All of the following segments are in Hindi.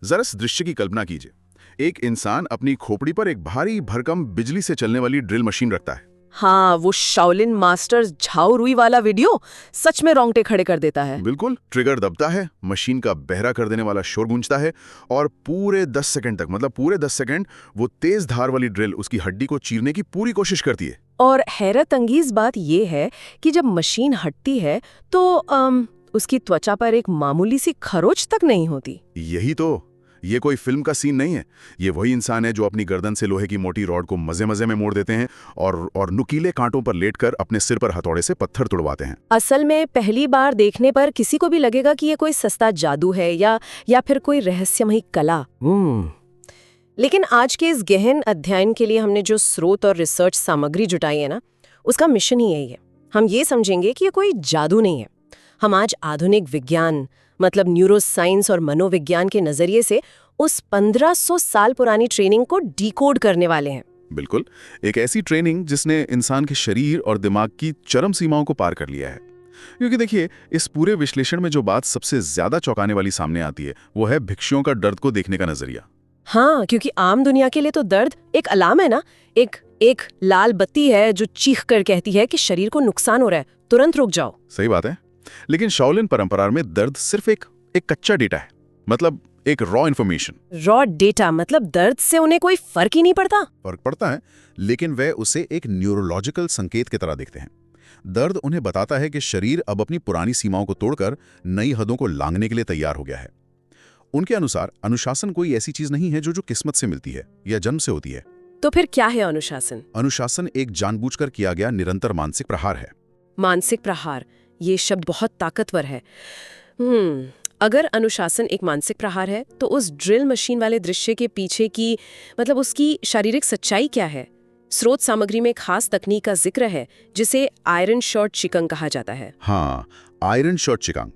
जरा इस दृश्य की कल्पना कीजिए। एक इंसान अपनी खोपड़ी पर एक भारी भरकम बिजली से चलने वाली ड्रिल मशीन रखता है। हाँ, वो शाओलिन मास्टर्स झाओ रुई वाला वीडियो सच में रोंगटे खड़े कर देता है। बिल्कुल, ट्रिगर दबता है, मशीन का बहरा कर देने वाला शोर गूंजता है और पूरे 10 सेकंड तक, मतलब पूरे 10 सेकंड वो तेज धार वाली ड्रिल उसकी हड्डी को चीरने की पूरी कोशिश करती है। और हैरत अंगेज बात ये है कि जब मशीन हटती है तो उसकी त्वचा पर एक मामूली सी खरोच तक नहीं होती। यही तो, ये कोई फिल्म का सीन नहीं है। ये वही इंसान है जो अपनी गर्दन से लोहे की मोटी रॉड को मजे मजे में मोड़ देते हैं और नुकीले कांटों पर लेटकर अपने सिर पर हथौड़े से पत्थर तुड़वाते हैं। असल में पहली बार देखने पर किसी को भी लगेगा कि ये कोई सस्ता जादू है या फिर कोई रहस्यमयी कला। लेकिन आज के इस गहन अध्ययन के लिए हमने जो स्रोत और रिसर्च सामग्री जुटाई है ना, उसका मिशन ही यही है। हम ये समझेंगे कि ये कोई जादू नहीं है। हम आज आधुनिक विज्ञान, मतलब न्यूरोसाइंस और मनोविज्ञान के नजरिए से उस 1500 साल पुरानी ट्रेनिंग को डिकोड करने वाले हैं। बिल्कुल, एक ऐसी ट्रेनिंग जिसने इंसान के शरीर और दिमाग की चरम सीमाओं को पार कर लिया है। क्योंकि देखिए, इस पूरे विश्लेषण में जो बात सबसे ज्यादा चौंकाने वाली सामने आती है वो है भिक्षुओं का दर्द को देखने का नजरिया। हाँ, क्योंकि आम दुनिया के लिए तो दर्द एक अलार्म है ना, एक लाल बत्ती है जो चीख कर कहती है कि शरीर को नुकसान हो रहा है, तुरंत रुक जाओ। सही बात है, लेकिन शाओलिन परंपरा में दर्द सिर्फ एक कच्चा डेटा है, मतलब एक रॉ इन्फॉर्मेशन। रॉ डेटा मतलब दर्द से उन्हें कोई फर्क ही नहीं पड़ता? फर्क पड़ता है, लेकिन वे उसे एक न्यूरोलॉजिकल संकेत की तरह देखते हैं। दर्द उन्हें बताता है कि शरीर अब अपनी पुरानी सीमाओं को तोड़कर नई हदों को लांघने के लिए तैयार हो गया है। उनके अनुसार अनुशासन कोई ऐसी चीज नहीं है जो किस्मत से मिलती है या जन्म से होती है। तो फिर क्या है अनुशासन? अनुशासन एक जानबूझकर किया गया निरंतर मानसिक प्रहार है। मानसिक प्रहार, ये शब्द बहुत ताकतवर है। अगर अनुशासन एक मानसिक प्रहार है तो उस ड्रिल मशीन वाले दृश्य के पीछे की, मतलब उसकी शारीरिक सच्चाई क्या है? स्रोत सामग्री में खास तकनीक का जिक्र है जिसे आयरन शॉट चिकंग कहा जाता है। हाँ, आयरन शॉट चिकंग।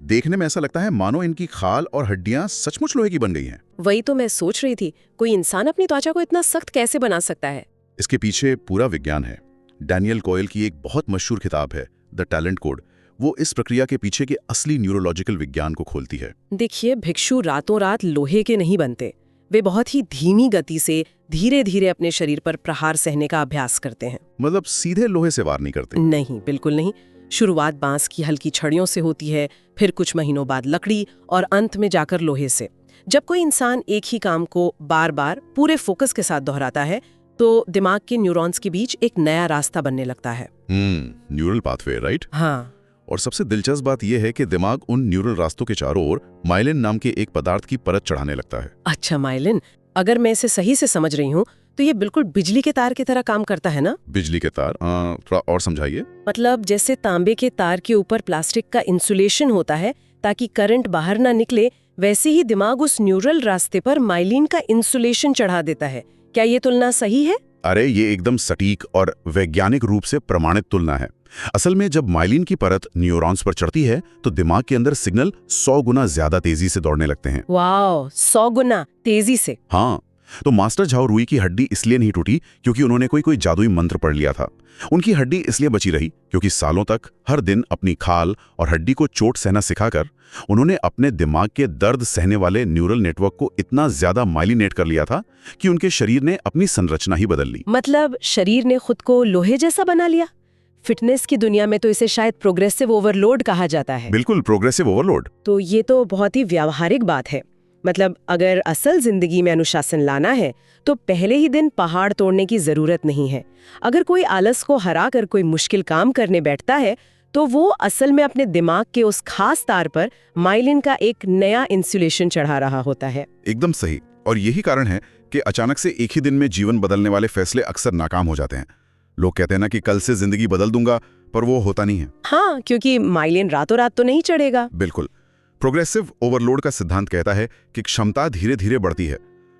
देखने में ऐसा लगता है मानो इनकी खाल और हड्डियां सचमुच लोहे की बन गई हैं। वही तो मैं सोच रही थी, कोई इंसान अपनी त्वचा को इतना सख्त कैसे बना सकता है? इसके पीछे पूरा विज्ञान है। डैनियल कॉयल की एक बहुत मशहूर किताब है द टैलेंट कोड। वो इस प्रक्रिया के पीछे के असली न्यूरोलॉजिकल विज्ञान को खोलती है। देखिए, भिक्षु रातों रात लोहे के नहीं बनते। वे बहुत ही धीमी गति से धीरे धीरे अपने शरीर पर प्रहार सहने का अभ्यास करते हैं। मतलब सीधे लोहे से वार नहीं करते? नहीं, बिल्कुल नहीं। शुरुआत बांस की हल्की छड़ियों से होती है, फिर कुछ महीनों बाद लकड़ी और अंत में जाकर लोहे से। जब कोई इंसान एक ही काम को बार बार पूरे फोकस के साथ दोहराता है तो दिमाग के न्यूरॉन्स के बीच एक नया रास्ता बनने लगता है। Neural pathway, right? हाँ। और सबसे दिलचस्प बात यह है कि दिमाग उन न्यूरल रास्तों के चारों ओर माइलिन नाम के एक पदार्थ की परत चढ़ाने लगता है। अच्छा, माइलिन। अगर मैं इसे सही से समझ रही हूँ तो ये बिल्कुल बिजली के तार की तरह काम करता है ना? बिजली के तार? थोड़ा और समझाइए। मतलब जैसे तांबे के तार के ऊपर प्लास्टिक का इंसुलेशन होता है ताकि करंट बाहर ना निकले, वैसे ही दिमाग उस न्यूरल रास्ते पर माइलिन का इंसुलेशन चढ़ा देता है। क्या ये तुलना सही है? अरे, ये एकदम सटीक और वैज्ञानिक रूप से प्रमाणित तुलना है। असल में जब माइलिन की परत न्यूरॉन्स पर चढ़ती है तो दिमाग के अंदर सिग्नल 100 गुना ज्यादा तेजी से दौड़ने लगते हैं। वाओ, 100 गुना तेजी से? हाँ, तो मास्टर झाओ रुई की हड्डी इसलिए नहीं टूटी क्योंकि उन्होंने कोई जादुई मंत्र पढ़ लिया था। उनकी हड्डी इसलिए बची रही क्योंकि सालों तक हर दिन अपनी खाल और हड्डी को चोट सहना सिखाकर उन्होंने अपने दिमाग के दर्द सहने वाले न्यूरल नेटवर्क को इतना ज्यादा माइलिनेट कर लिया था कि उनके शरीर ने अपनी संरचना ही बदल ली। मतलब शरीर ने खुद को लोहे जैसा बना लिया? फिटनेस की दुनिया में तो इसे शायद प्रोग्रेसिव ओवरलोड कहा जाता है। बिल्कुल, प्रोग्रेसिव ओवरलोड। तो ये तो बहुत ही व्यावहारिक बात है। मतलब अगर असल जिंदगी में अनुशासन लाना है तो पहले ही दिन पहाड़ तोड़ने की जरूरत नहीं है। अगर कोई आलस को हराकर कोई मुश्किल काम करने बैठता है तो वो असल में अपने दिमाग के उस खास तार पर माइलिन का एक नया इंसुलेशन चढ़ा रहा होता है। एकदम सही। और यही कारण है कि अचानक से एक ही दिन में जीवन बदलने वाले फैसले अक्सर नाकाम हो जाते हैं। लोग कहते हैं ना कि कल से जिंदगी बदल दूंगा, पर वो होता नहीं है। हाँ, क्योंकि माइलिन रातों रात तो नहीं चढ़ेगा। बिल्कुल। प्रोग्रेसिव ओवरलोड का सिद्धांत कहता है कि क्षमता धीरे धीरे बढ़ती है।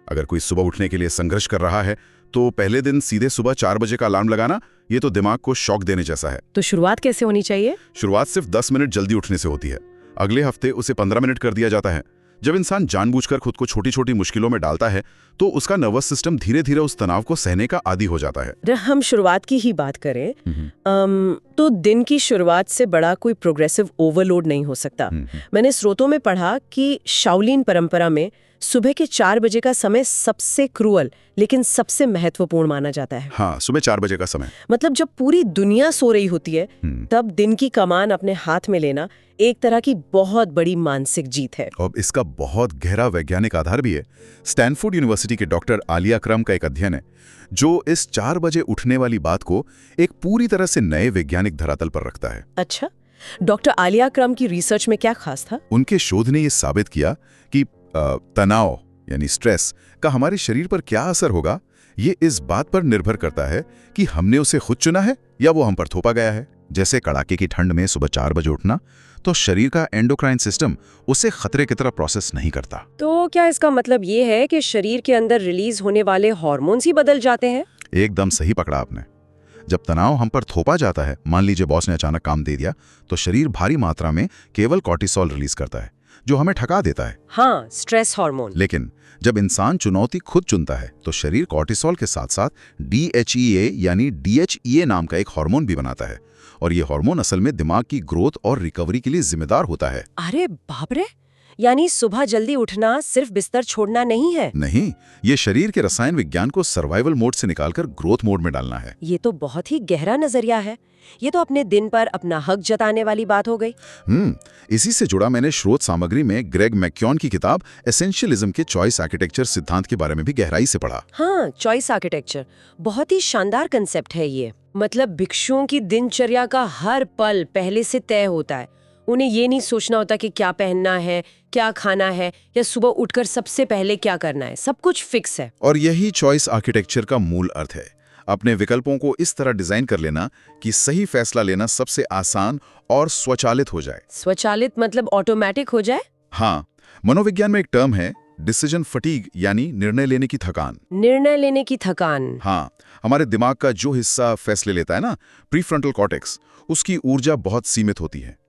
अगर कोई सुबह उठने के लिए संघर्ष कर रहा है तो पहले दिन सीधे सुबह 4 बजे का अलार्म लगाना, ये तो दिमाग को शॉक देने जैसा है। तो शुरुआत कैसे होनी चाहिए? शुरुआत सिर्फ 10 मिनट जल्दी उठने से होती है। अगले हफ्ते उसे 15 मिनट कर दिया जाता है। जब इंसान जानबूझकर खुद को छोटी छोटी मुश्किलों में डालता है तो उसका नर्वस सिस्टम धीरे धीरे उस तनाव को सहने का आदी हो जाता है। अगर हम शुरुआत की ही बात करें तो दिन की शुरुआत से बड़ा कोई प्रोग्रेसिव ओवरलोड नहीं हो सकता। मैंने स्रोतों में पढ़ा कि शाओलिन परंपरा में सुबह के 4 बजे का समय सबसे क्रूअल लेकिन सबसे महत्वपूर्ण माना जाता है। हाँ, सुबह 4 बजे का समय। मतलब जब पूरी दुनिया सो रही होती है तब दिन की कमान अपने हाथ में लेना एक तरह की बहुत बड़ी मानसिक जीत है। और इसका बहुत गहरा वैज्ञानिक आधार भी है। स्टैनफोर्ड यूनिवर्सिटी के डॉक्टर आलिया क्रम का एक अध्ययन है जो इस 4 बजे उठने वाली बात को एक पूरी तरह से नए वैज्ञानिक धरातल पर रखता है। अच्छा, डॉक्टर आलिया क्रम की रिसर्च में क्या खास था? उनके शोध ने यह साबित किया कि तनाव यानी स्ट्रेस का हमारे शरीर पर क्या असर होगा, ये इस बात पर निर्भर करता है कि हमने उसे खुद चुना है या वो हम पर थोपा गया है। जैसे कड़ाके की ठंड में सुबह 4 बजे उठना, तो शरीर का एंडोक्राइन सिस्टम उसे खतरे की तरह प्रोसेस नहीं करता। तो क्या इसका मतलब ये है कि शरीर के अंदर रिलीज होने वाले हार्मोन्स ही बदल जाते हैं? एकदम सही पकड़ा आपने। जब तनाव हम पर थोपा जाता है, मान लीजिए बॉस ने अचानक काम दे दिया, तो शरीर भारी मात्रा में केवल कॉर्टिसोल रिलीज करता है जो हमें ठगा देता है। हाँ, स्ट्रेस हार्मोन। लेकिन जब इंसान चुनौती खुद चुनता है तो शरीर कॉर्टिसोल के साथ साथ DHEA यानी DHEA नाम का एक हार्मोन भी बनाता है, और ये हार्मोन असल में दिमाग की ग्रोथ और रिकवरी के लिए जिम्मेदार होता है। अरे बाप रे! यानी सुबह जल्दी उठना सिर्फ बिस्तर छोड़ना नहीं है। नहीं, ये शरीर के रसायन विज्ञान को सर्वाइवल मोड से निकालकर ग्रोथ मोड में डालना है। ये तो बहुत ही गहरा नजरिया है। ये तो अपने दिन पर अपना हक जताने वाली बात हो गई। इसी से जुड़ा मैंने स्रोत सामग्री में ग्रेग मैक्योन की किताब एसेंशियलिज्म के चॉइस आर्किटेक्चर सिद्धांत के बारे में भी गहराई से पढ़ा। हाँ, चॉइस आर्किटेक्चर बहुत ही शानदार कंसेप्ट है ये। मतलब भिक्षुओं की दिनचर्या का हर पल पहले से तय होता है। उन्हें ये नहीं सोचना होता कि क्या पहनना है, क्या खाना है या सुबह उठकर सबसे पहले क्या करना है। सब कुछ फिक्स है। और यही चॉइस आर्किटेक्चर का मूल अर्थ है, अपने विकल्पों को इस तरह डिजाइन कर लेना कि सही फैसला लेना सबसे आसान और स्वचालित हो जाए। स्वचालित मतलब ऑटोमेटिक हो जाए? हाँ, मनोविज्ञान में एक टर्म है डिसीजन फटीग, यानी निर्णय लेने की थकान। निर्णय लेने की थकान। हाँ, हमारे दिमाग का जो हिस्सा फैसले लेता है ना, प्रीफ्रंटल कॉर्टेक्स, उसकी ऊर्जा बहुत सीमित होती है।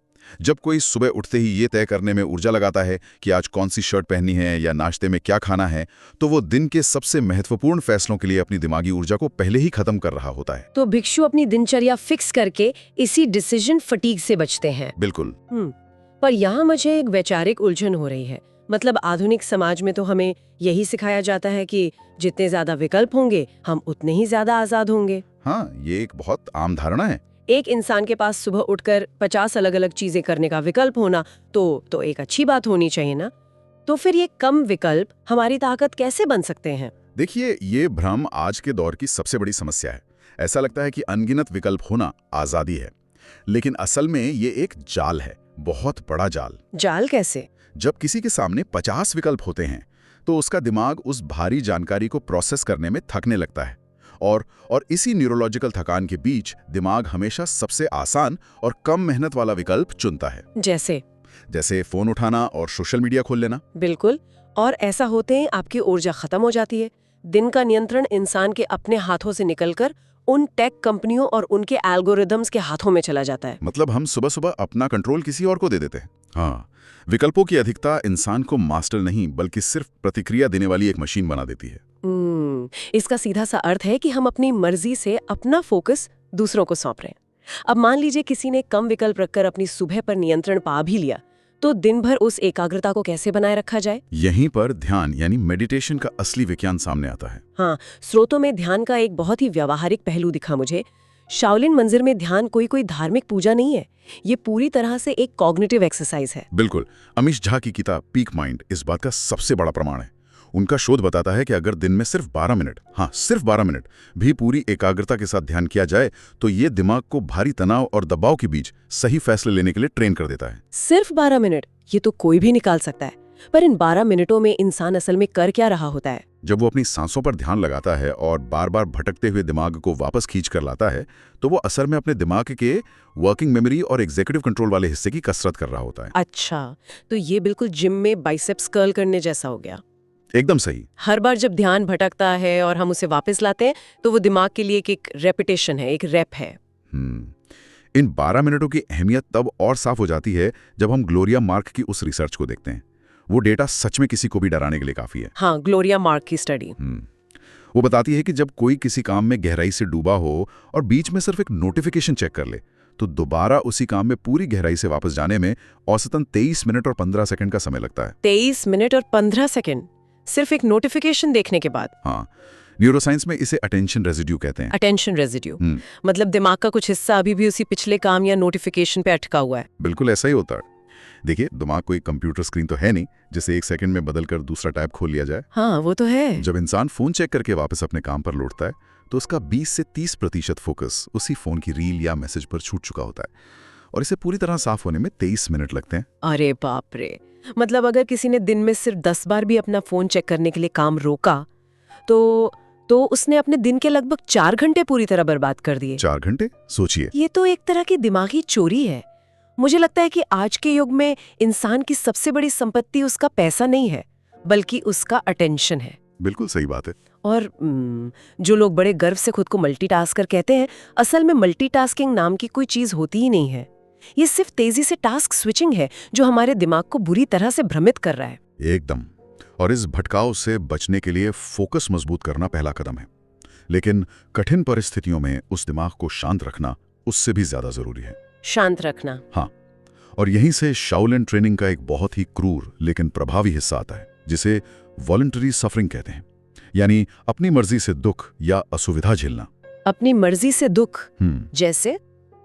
जब कोई सुबह उठते ही ये तय करने में ऊर्जा लगाता है कि आज कौन सी शर्ट पहननी है या नाश्ते में क्या खाना है, तो वो दिन के सबसे महत्वपूर्ण फैसलों के लिए अपनी दिमागी ऊर्जा को पहले ही खत्म कर रहा होता है। तो भिक्षु अपनी दिनचर्या फिक्स करके इसी डिसीजन फटीग से बचते हैं। बिल्कुल। पर यहाँ मुझे एक वैचारिक उलझन हो रही है। मतलब आधुनिक समाज में तो हमें यही सिखाया जाता है कि जितने ज्यादा विकल्प होंगे हम उतने ही ज्यादा आजाद होंगे। हाँ, ये एक बहुत आम धारणा है। एक इंसान के पास सुबह उठकर 50 अलग अलग चीजें करने का विकल्प होना तो एक अच्छी बात होनी चाहिए ना। तो फिर ये कम विकल्प हमारी ताकत कैसे बन सकते हैं? देखिए, ये भ्रम आज के दौर की सबसे बड़ी समस्या है। ऐसा लगता है कि अनगिनत विकल्प होना आजादी है, लेकिन असल में ये एक जाल है, बहुत बड़ा जाल। जाल कैसे? जब किसी के सामने 50 विकल्प होते हैं तो उसका दिमाग उस भारी जानकारी को प्रोसेस करने में थकने लगता है, और इसी न्यूरोलॉजिकल थकान के बीच दिमाग हमेशा सबसे आसान और कम मेहनत वाला विकल्प चुनता है। जैसे फोन उठाना और सोशल मीडिया खोल लेना। बिल्कुल। और ऐसा होते ही आपकी ऊर्जा खत्म हो जाती है। दिन का नियंत्रण इंसान के अपने हाथों से निकलकर उन टेक कंपनियों और उनके एल्गोरिदम्स के हाथों में चला जाता है। मतलब हम सुबह सुबह अपना कंट्रोल किसी और को दे देते हैं। हाँ, विकल्पों की अधिकता इंसान को मास्टर नहीं बल्कि सिर्फ प्रतिक्रिया देने वाली एक मशीन बना देती है। इसका सीधा सा अर्थ है कि हम अपनी मर्जी से अपना फोकस दूसरों को सौंप रहे हैं। अब मान लीजिए किसी ने कम विकल्प रखकर अपनी सुबह पर नियंत्रण पा भी लिया, तो दिन भर उस एकाग्रता को कैसे बनाए रखा जाए? यहीं पर ध्यान यानी मेडिटेशन का असली विज्ञान सामने आता है। हाँ, स्रोतों में ध्यान का एक बहुत ही व्यावहारिक पहलू दिखा मुझे। शाओलिन मंदिर में ध्यान कोई धार्मिक पूजा नहीं है, ये पूरी तरह से एक कॉग्निटिव एक्सरसाइज है। बिल्कुल। अमीश झा की किताब पीक माइंड इस बात का सबसे बड़ा प्रमाण है। उनका शोध बताता है कि अगर दिन में सिर्फ 12 मिनट, हाँ सिर्फ 12 मिनट भी पूरी एकाग्रता के साथ ध्यान किया जाए तो ये दिमाग को भारी तनाव और दबाव के बीच सही फैसले लेने के लिए ट्रेन कर देता है। सिर्फ 12 मिनट, ये तो कोई भी निकाल सकता है। पर इन 12 मिनटों में इंसान असल में कर क्या रहा होता है? जब वो अपनी सांसों पर ध्यान लगाता है और बार बार भटकते हुए दिमाग को वापस खींच कर लाता है, तो वो असल में अपने दिमाग के वर्किंग मेमोरी और एग्जीक्यूटिव कंट्रोल वाले हिस्से की कसरत कर रहा होता है। अच्छा, तो ये बिल्कुल जिम में बाइसेप्स कर्ल करने जैसा हो गया। एकदम सही। हर बार जब ध्यान भटकता है और हम उसे वापस लाते हैं तो वो दिमाग के लिए एक रेपिटेशन है, एक रैप है। इन 12 मिनटों की अहमियत तब और साफ हो जाती है जब हम ग्लोरिया मार्क की उस रिसर्च को देखते हैं। वो डेटा सच में किसी को भी डराने के लिए काफी है। हाँ, ग्लोरिया मार्क की स्टडी। वो बताती है कि जब कोई किसी काम में गहराई से डूबा हो और बीच में सिर्फ एक नोटिफिकेशन चेक कर ले, तो दोबारा उसी काम में पूरी गहराई से वापस जाने में औसतन 23 मिनट और 15 सेकंड का समय लगता है। 23 मिनट और 15 सेकंड सिर्फ एक नोटिफिकेशन देखने के बाद? हाँ, न्यूरोसाइंस में इसे अटेंशन रेजिड्यू कहते हैं। अटेंशन रेजिड्यू, मतलब दिमाग का कुछ हिस्सा अभी भी उसी पिछले काम या नोटिफिकेशन पे अटका हुआ है। बिल्कुल ऐसा ही होता है। देखिए, दिमाग कोई कंप्यूटर स्क्रीन तो है नहीं जिसे एक सेकंड में बदलकर दूसरा टैब खोल लिया जाए। हाँ, वो तो है। जब इंसान फोन चेक करके वापस अपने काम पर लौटता है तो उसका 20 से 30% फोकस उसी फोन की रील या मैसेज पर छूट चुका होता है, और इसे पूरी तरह साफ होने में 23 मिनट लगते हैं। अरे बाप रे, मतलब अगर किसी ने दिन में सिर्फ 10 बार भी अपना फोन चेक करने के लिए काम रोका तो उसने अपने दिन के लगभग 4 घंटे पूरी तरह बर्बाद कर दिए। 4 घंटे? सोचिए। ये तो एक तरह की दिमागी चोरी है। मुझे लगता है कि आज के युग में इंसान की सबसे बड़ी संपत्ति उसका पैसा नहीं है, बल्कि उसका अटेंशन है। बिल्कुल सही बात है। और जो लोग बड़े गर्व से खुद को मल्टीटास्कर कहते हैं, असल में मल्टीटास्किंग नाम की कोई चीज होती ही नहीं है। ये सिर्फ तेजी से टास्क स्विचिंग है जो हमारे दिमाग को बुरी तरह से भ्रमित कर रहा है। एकदम। और इस भटकाव से बचने के लिए फोकस मजबूत करना पहला कदम है, लेकिन कठिन परिस्थितियों में उस दिमाग को शांत रखना उससे भी ज्यादा जरूरी है। शांत रखना? हाँ, और यहीं से शाओलिन ट्रेनिंग का एक बहुत ही क्रूर लेकिन प्रभावी हिस्सा आता है, जिसे वॉलंटरी सफरिंग कहते हैं, यानी अपनी मर्जी से दुख या असुविधा झेलना। अपनी मर्जी से दुख? जैसे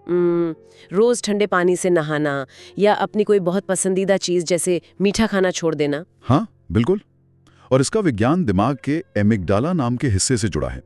रोज ठंडे पानी से नहाना या अपनी कोई बहुत पसंदीदा चीज जैसे मीठा खाना छोड़ देना। हाँ बिल्कुल, और इसका विज्ञान दिमाग के एमिगडाला नाम के हिस्से से जुड़ा है।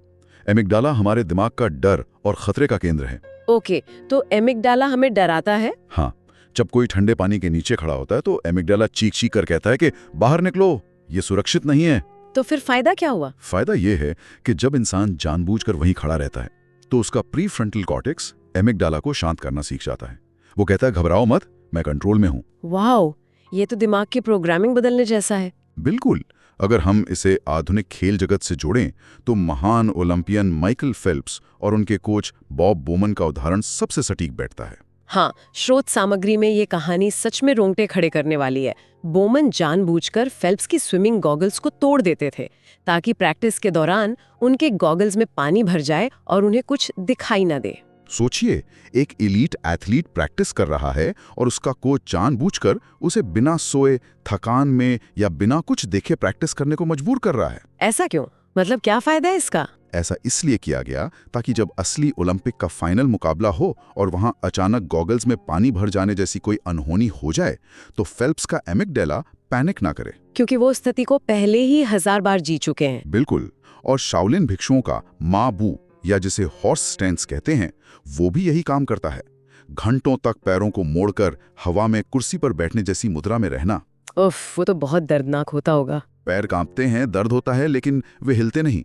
एमिगडाला हमारे दिमाग का डर और खतरे का केंद्र है। ओके, तो एमिगडाला हमें डराता है? हाँ, जब कोई ठंडे पानी के नीचे खड़ा होता है तो एमिगडाला चीख चीख कर कहता है कि बाहर निकलो, ये सुरक्षित नहीं है। तो फिर फायदा क्या हुआ? फायदा ये है कि जब इंसान जानबूझकर वहीं खड़ा रहता है तो उसका प्रीफ्रंटल कॉर्टेक्स एमिगडाला को शांत करना सीख जाता है। वो कहता है घबराओ मत, मैं कंट्रोल में हूं। वाओ, ये तो दिमाग की प्रोग्रामिंग बदलने जैसा है। बिल्कुल। अगर हम इसे आधुनिक खेल जगत से जोड़ें तो महान ओलंपियन माइकल फेल्प्स और उनके कोच बॉब बोमन का उदाहरण सबसे सटीक बैठता है। हाँ, स्रोत सामग्री में ये कहानी सच में रोंगटे खड़े करने वाली है। बोमन जानबूझकर फेल्प्स की स्विमिंग गॉगल्स को तोड़ देते थे ताकि प्रैक्टिस के दौरान उनके गॉगल्स में पानी भर जाए और उन्हें कुछ दिखाई न दे। सोचिए, एक एलीट एथलीट प्रैक्टिस कर रहा है और उसका कोच जानबूझकर उसे बिना सोए, थकान में या बिना कुछ देखे प्रैक्टिस करने को मजबूर कर रहा है। ऐसा क्यों? मतलब क्या फायदा है इसका? ऐसा इसलिए किया गया ताकि जब असली ओलंपिक का फाइनल मुकाबला हो और वहां अचानक गॉगल्स में पानी भर जाने जैसी कोई अनहोनी हो जाए तो फेल्प्स का एमिगडाला पैनिक ना करे, क्योंकि वो स्थिति को पहले ही 1000 बार जी चुके हैं। बिल्कुल। और शाओलिन भिक्षुओं का मा बू, या जिसे हॉर्स स्टैंस कहते हैं, वो भी यही काम करता है। घंटों तक पैरों को मोड़कर हवा में कुर्सी पर बैठने जैसी मुद्रा में रहना। उफ, वो तो बहुत दर्दनाक होता होगा। पैर कांपते हैं, दर्द होता है, लेकिन वे हिलते नहीं।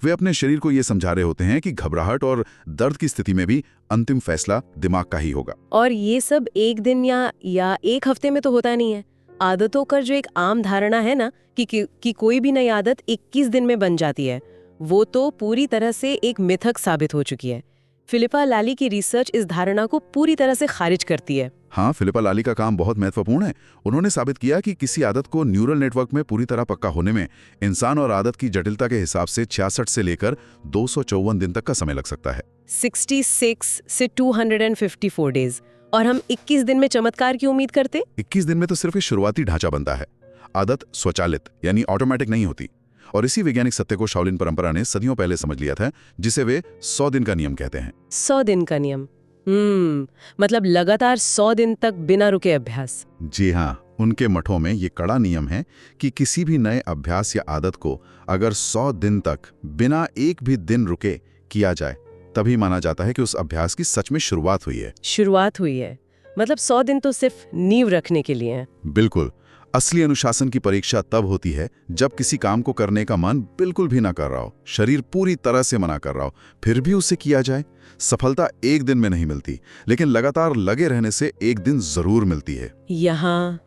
वे अपने शरीर को ये समझा रहे होते हैं कि घबराहट और दर्द की स्थिति में भी अंतिम फैसला दिमाग का ही होगा। और ये सब एक दिन या एक हफ्ते में तो होता नहीं है। आदतों का जो एक आम धारणा है ना कि कोई भी नई आदत 21 दिन में बन जाती है, वो तो पूरी तरह से एक मिथक साबित हो चुकी है। फिलिपा लाली की रिसर्च इस धारणा को पूरी तरह से खारिज करती है। हाँ, फिलिपा लाली का काम बहुत महत्वपूर्ण है। उन्होंने साबित किया कि किसी आदत को न्यूरल नेटवर्क में पूरी तरह पक्का होने में इंसान और आदत की जटिलता के हिसाब से 66 से लेकर 254 दिन तक का समय लग सकता है। 66 से 254 डेज। और हम 21 दिन में चमत्कार की उम्मीद करते? 21 दिन में तो सिर्फ एक शुरुआती ढांचा बनता है। आदत स्वचालित यानी ऑटोमेटिक नहीं होती। और इसी वैज्ञानिक सत्य को शाओलिन परंपरा ने सदियों पहले समझ लिया था, जिसे वे 100 दिन का नियम कहते हैं। 100 दिन का नियम? मतलब लगातार 100 दिन तक बिना रुके अभ्यास। जी हाँ, उनके मठों में ये कड़ा नियम है कि किसी भी नए अभ्यास या आदत को अगर 100 दिन तक बिना एक भी दिन रुके किया जाए, तभी माना जाता है कि उस अभ्यास की सच में शुरुआत हुई है। शुरुआत हुई है, मतलब 100 दिन तो सिर्फ नींव रखने के लिए हैं। बिल्कुल। असली अनुशासन की परीक्षा तब होती है जब किसी काम को करने का मन बिल्कुल भी ना कर रहा हो, शरीर पूरी तरह से मना कर रहा हो, फिर भी उसे किया जाए। सफलता एक दिन में नहीं मिलती, लेकिन लगातार लगे रहने से एक दिन जरूर मिलती है। यहाँ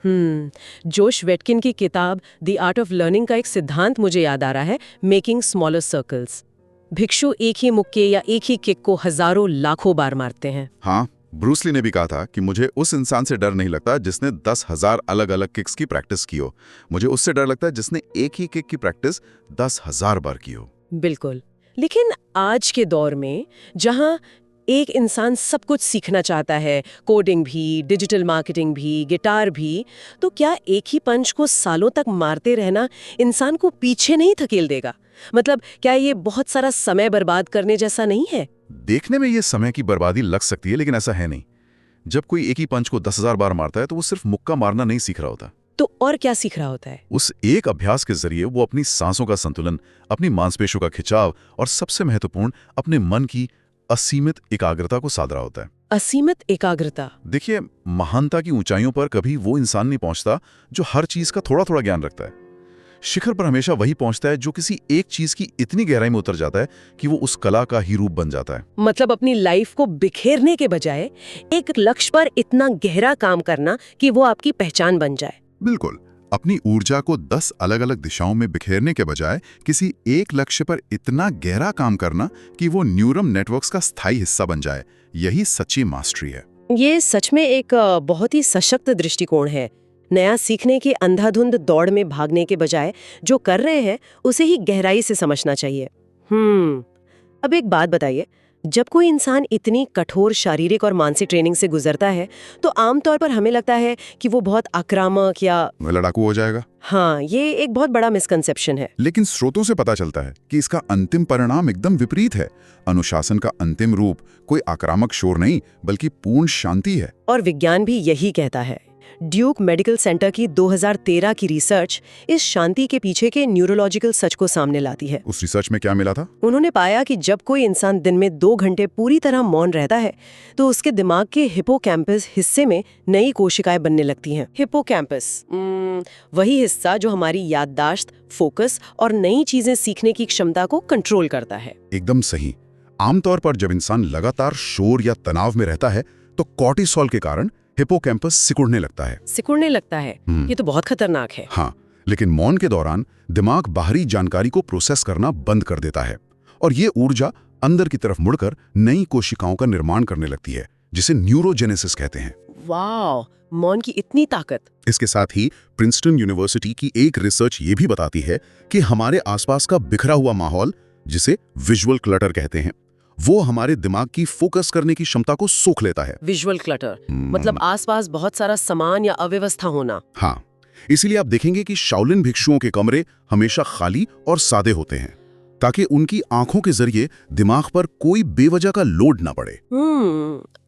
जोश वेटकिन की किताब द आर्ट ऑफ लर्निंग का एक सिद्धांत मुझे याद आ रहा है, मेकिंग स्मॉलर सर्कल्स। भिक्षु एक ही मुक्के या एक ही किक को हजारों लाखों बार मारते हैं। हाँ, ब्रूस ली ने भी कहा था कि मुझे उस इंसान से डर नहीं लगता जिसने 10,000 अलग-अलग किक्स की प्रैक्टिस की हो। मुझे उससे डर लगता है जिसने एक ही किक की प्रैक्टिस 10,000 बार की हो। बिल्कुल। लेकिन आज के दौर में जहां एक इंसान सब कुछ सीखना चाहता है, कोडिंग भी, डिजिटल मार्केटिंग भी, गिटार भी, तो क्या एक ही पंच को सालों तक मारते रहना इंसान को पीछे नहीं धकेल देगा? मतलब क्या ये बहुत सारा समय बर्बाद करने जैसा नहीं है? देखने में ये समय की बर्बादी लग सकती है, लेकिन ऐसा है नहीं। जब कोई एक ही पंच को 10,000 बार मारता है तो वो सिर्फ मुक्का मारना नहीं सीख रहा होता। तो और क्या सीख रहा होता है? उस एक अभ्यास के जरिए वो अपनी सांसों का संतुलन, अपनी मांसपेशियों का खिंचाव और सबसे महत्वपूर्ण अपने मन की असीमित एकाग्रता को साध रहा होता है। असीमित एकाग्रता। देखिए, महानता की ऊंचाइयों पर कभी वो इंसान नहीं पहुंचता जो हर चीज का थोड़ा थोड़ा ज्ञान रखता है। शिखर पर हमेशा वही पहुंचता है जो किसी एक चीज की इतनी गहराई में उतर जाता है कि वो उस कला का ही रूप बन जाता है। मतलब अपनी लाइफ को बिखेरने के बजाय एक लक्ष्य पर इतना गहरा काम करना कि वो आपकी पहचान बन जाए। बिल्कुल, अपनी ऊर्जा को 10 अलग-अलग दिशाओं में बिखेरने के बजाय किसी एक लक्ष्य पर इतना गहरा काम करना कि वो न्यूरल नेटवर्क्स का स्थायी हिस्सा बन जाए, यही सच्ची मास्टरी है। ये सच में एक बहुत ही सशक्त दृष्टिकोण है। नया सीखने की अंधाधुंध दौड़ में भागने के बजाय जो कर रहे हैं उसे ही गहराई से समझना चाहिए। अब एक बात बताइए, जब कोई इंसान इतनी कठोर शारीरिक और मानसिक ट्रेनिंग से गुजरता है तो आमतौर पर हमें लगता है कि वो बहुत आक्रामक या लड़ाकू हो जाएगा। हाँ, ये एक बहुत बड़ा मिसकंसेप्शन है। लेकिन स्रोतों से पता चलता है कि इसका अंतिम परिणाम एकदम विपरीत है। अनुशासन का अंतिम रूप कोई आक्रामक शोर नहीं, बल्कि पूर्ण शांति है। और विज्ञान भी यही कहता है। ड्यूक मेडिकल सेंटर की 2013 की रिसर्च इस शांति के पीछे के न्यूरोलॉजिकल सच को सामने लाती है। उस रिसर्च में क्या मिला था? उन्होंने पाया कि जब कोई इंसान दिन में 2 घंटे पूरी तरह मौन रहता है तो उसके दिमाग के हिपोकैम्पस हिस्से में नई कोशिकाएं बनने लगती हैं। हिपोकैम्पस वही हिस्सा जो हमारी याददाश्त, फोकस और नई चीजें सीखने की क्षमता को कंट्रोल करता है। एकदम सही। आमतौर पर जब इंसान लगातार शोर या तनाव में रहता है तो कॉर्टिसोल के कारण हिपोकैम्पस सिकुड़ने लगता है। सिकुड़ने लगता है? ये तो बहुत खतरनाक है। हाँ, लेकिन मौन के दौरान दिमाग बाहरी जानकारी को प्रोसेस करना बंद कर देता है और ये ऊर्जा अंदर की तरफ मुड़कर नई कोशिकाओं का निर्माण करने लगती है, जिसे न्यूरोजेनेसिस कहते हैं। वाह, मौन की इतनी ताकत। इसके साथ ही प्रिंसटन यूनिवर्सिटी की एक रिसर्च ये भी बताती है कि हमारे आसपास का बिखरा हुआ माहौल, जिसे विजुअल क्लटर कहते हैं, वो हमारे दिमाग की फोकस करने की क्षमता को सोख लेता है। विजुअल क्लटर मतलब आसपास बहुत सारा सामान या अव्यवस्था होना। हाँ, इसीलिए आप देखेंगे कि शाओलिन भिक्षुओं के कमरे हमेशा खाली और सादे होते हैं, ताकि उनकी आंखों के जरिए दिमाग पर कोई बेवजह का लोड ना पड़े।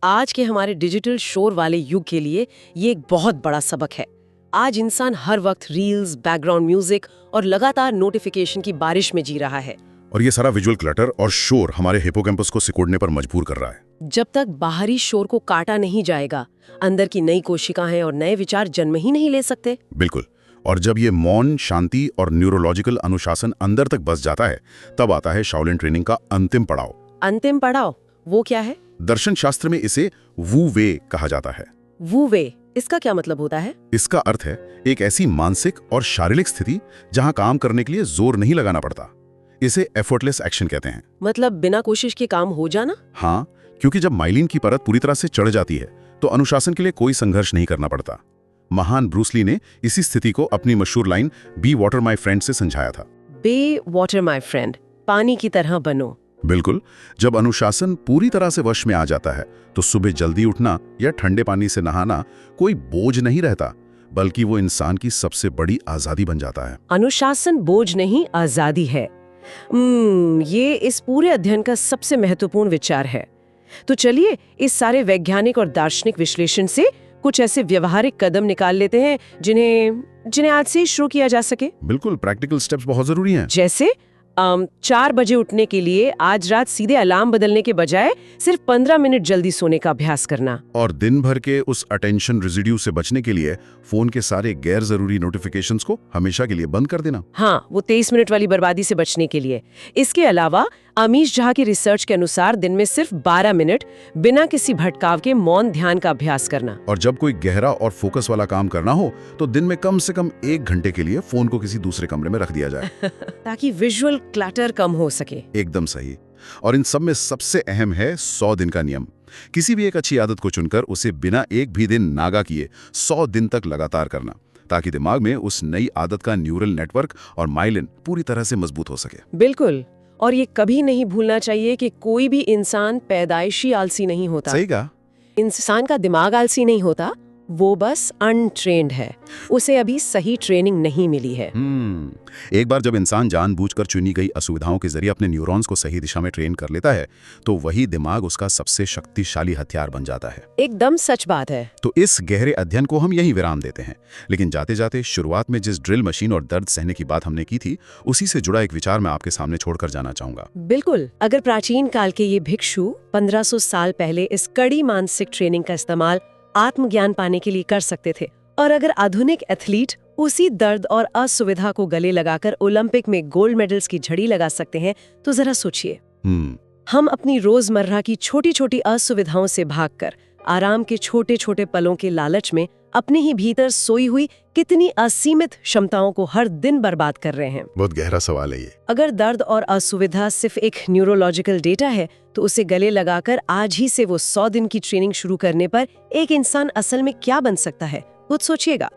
आज के हमारे डिजिटल शोर वाले युग के लिए ये एक बहुत बड़ा सबक है। आज इंसान हर वक्त रील्स, बैकग्राउंड म्यूजिक और लगातार नोटिफिकेशन की बारिश में जी रहा है। और ये सारा विजुअल क्लटर और शोर हमारे हिपोकैम्पस को सिकुड़ने पर मजबूर कर रहा है। जब तक बाहरी शोर को काटा नहीं जाएगा, अंदर की नई कोशिकाएं और नए विचार जन्म ही नहीं ले सकते। बिल्कुल। और जब ये मौन, शांति और न्यूरोलॉजिकल अनुशासन अंदर तक बस जाता है, तब आता है शाओलिन ट्रेनिंग का अंतिम पड़ाव। अंतिम पड़ाव वो क्या है? दर्शन शास्त्र में इसे वू वे कहा जाता है। वू वे, इसका क्या मतलब होता है? इसका अर्थ है एक ऐसी मानसिक और शारीरिक स्थिति जहां काम करने के लिए जोर नहीं लगाना पड़ता। इसे एफर्टलेस एक्शन कहते हैं। मतलब बिना कोशिश के काम हो जाना? हाँ, क्योंकि जब माइलिन की परत पूरी तरह से चढ़ जाती है तो अनुशासन के लिए कोई संघर्ष नहीं करना पड़ता। महान ब्रूस ली ने इसी स्थिति को अपनी मशहूर line be water my friend से समझाया था। बी वाटर माई फ्रेंड, पानी की तरह बनो। बिल्कुल। जब अनुशासन पूरी तरह से वश में आ जाता है तो सुबह जल्दी उठना या ठंडे पानी से नहाना कोई बोझ नहीं रहता, बल्कि वो इंसान की सबसे बड़ी आजादी बन जाता है। अनुशासन बोझ नहीं, आजादी है। ये इस पूरे अध्ययन का सबसे महत्वपूर्ण विचार है। तो चलिए इस सारे वैज्ञानिक और दार्शनिक विश्लेषण से कुछ ऐसे व्यवहारिक कदम निकाल लेते हैं जिन्हें आज से शुरू किया जा सके। बिल्कुल, प्रैक्टिकल स्टेप्स बहुत जरूरी हैं। जैसे 4 बजे उठने के लिए आज रात सीधे अलार्म बदलने के बजाय सिर्फ 15 मिनट जल्दी सोने का अभ्यास करना। और दिन भर के उस अटेंशन रेजिड्यू से बचने के लिए फोन के सारे गैर जरूरी नोटिफिकेशंस को हमेशा के लिए बंद कर देना। हाँ, वो 23 मिनट वाली बर्बादी से बचने के लिए। इसके अलावा अमीश झा की रिसर्च के अनुसार दिन में सिर्फ 12 मिनट बिना किसी भटकाव के मौन ध्यान का अभ्यास करना। और जब कोई गहरा और फोकस वाला काम करना हो तो दिन में कम से कम 1 घंटे के लिए फोन को किसी दूसरे कमरे में रख दिया जाए ताकि विजुअल क्लटर कम हो सके। एकदम सही। और इन सब में सबसे अहम है 100 दिन का नियम। किसी भी एक अच्छी आदत को चुनकर उसे बिना एक भी दिन नागा किए 100 दिन तक लगातार करना, ताकि दिमाग में उस नई आदत का न्यूरल नेटवर्क और माइलिन पूरी तरह से मजबूत हो सके। बिल्कुल। और ये कभी नहीं भूलना चाहिए कि कोई भी इंसान पैदाइशी आलसी नहीं होता। सही कहा। इंसान का दिमाग आलसी नहीं होता, वो बस अनट्रेन्ड है, उसे अभी सही ट्रेनिंग नहीं मिली है। एक बार जब इंसान जानबूझकर चुनी गई असुविधाओं के जरिए अपने न्यूरॉन्स को सही दिशा में ट्रेन कर लेता है, तो वही दिमाग उसका सबसे शक्तिशाली हथियार बन जाता है। एकदम सच बात है। तो इस गहरे अध्ययन को हम यहीं विराम देते हैं, लेकिन जाते जाते शुरुआत में जिस ड्रिल मशीन और दर्द सहने की बात हमने की थी, उसी से जुड़ा एक विचार मैं आपके सामने छोड़कर जाना चाहूंगा। बिल्कुल। अगर प्राचीन काल के ये भिक्षु 1500 साल पहले इस कड़ी मानसिक ट्रेनिंग का इस्तेमाल आत्मज्ञान पाने के लिए कर सकते थे, और अगर आधुनिक एथलीट उसी दर्द और असुविधा को गले लगाकर ओलंपिक में गोल्ड मेडल्स की झड़ी लगा सकते हैं, तो जरा सोचिए, हम अपनी रोजमर्रा की छोटी छोटी असुविधाओं से भागकर आराम के छोटे छोटे पलों के लालच में अपने ही भीतर सोई हुई कितनी असीमित क्षमताओं को हर दिन बर्बाद कर रहे हैं। बहुत गहरा सवाल है ये। अगर दर्द और असुविधा सिर्फ एक न्यूरोलॉजिकल डेटा है, तो उसे गले लगाकर आज ही से वो 100 दिन की ट्रेनिंग शुरू करने पर एक इंसान असल में क्या बन सकता है, खुद सोचिएगा।